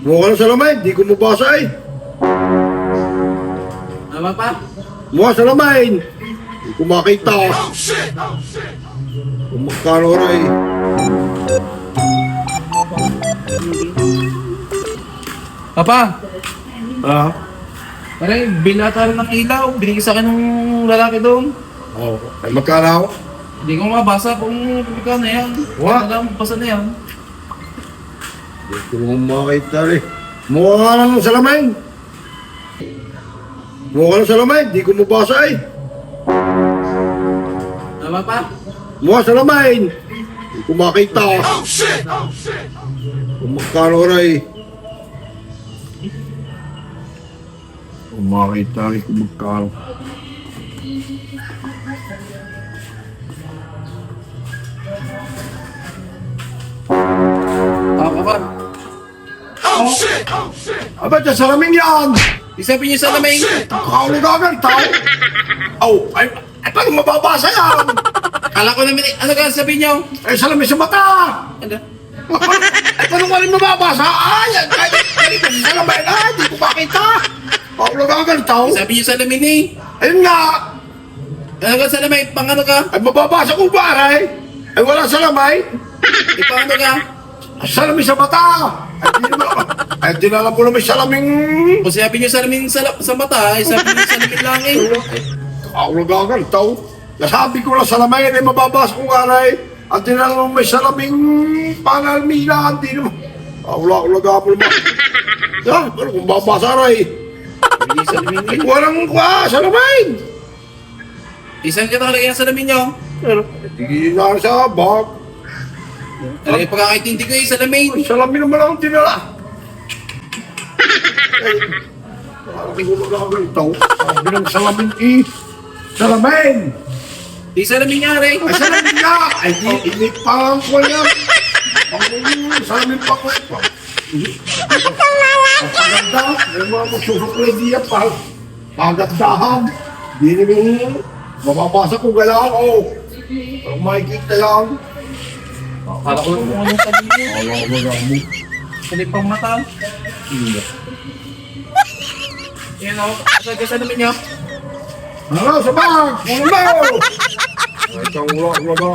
Mukha ng salamin, di ko mabasa eh. Tama pa? Mukha salamin. Di ko makita. Kung magkano rin. Papa, Ha? parang binata rin ng ilaw. Binigay sa akin ng lalaki doon. Oo. Ay magkano? Hindi ko mabasa kung magkano yan. What? Basa na yan. Di ko makita rin. Mukha nga lang ng salamin. Mukha ng salamin, di ko mabasa eh. Tama pa? Mukha salamin. Di ko makita. Kung magkano rin. Kung makita rin kung magkano. Tama pa? Aba, dyan salamin yan. Isapin niyo sa lamay. Kakauligagan, tao. Ay, paano mababasa yan? Kala ko naman, ano ka sabihin niyo? Ay, salamin sa mata. Ano? Ay, paano ka rin mababasa? Ay, ganito sa salamin. Ay, di ko makita. Kakauligagan, tao. Sabi niyo sa lamin eh. Ayun nga. Ano ka sa lamay? Pang ano ka? Ay, mababasa ko ba, ay? Ay, wala salamay. Pang ano ka? Salamin sa mata. Ay, di na alam ko naman salaming. Kung sabi niyo sa lamin sa mata, sabi niyo sa lamin lang eh. Kakauligagan, tao. Nasabi ko lang salamin, ay mababasa ko nga, ay. At di na alam may salaming panalmina. Di naman. Kakauligagan mo naman. Yan, pero kung babasa, ay. Hindi sa lamin Ay, eh. walang salamin. Isang ka talaga yan sa lamin niyo. Pero, hindi na sa bag. Talaga pagkakaintindi ko eh sa lamin. Ay, salamin naman ang tinala. Ay, parang siguro na ako ito. Sabi ng salamin eh. Salamin! Di sa lamin niya rin. Ay, salamin nga! Ay, hindi pa ko niya. Salamin pa ko ito. Ang paganda, may mga magsusuklay diya pa. Pagandahan. Di namin mababasa ko gala ako. Pero makikita lang. Kala ko kung anong sabi niyo. Wala ko na mo. Kulit pang mata. Yan o. Sabi sa lamin niyo. Ano, sa bag! Ulo! Ay, kang ulo, ulo ba?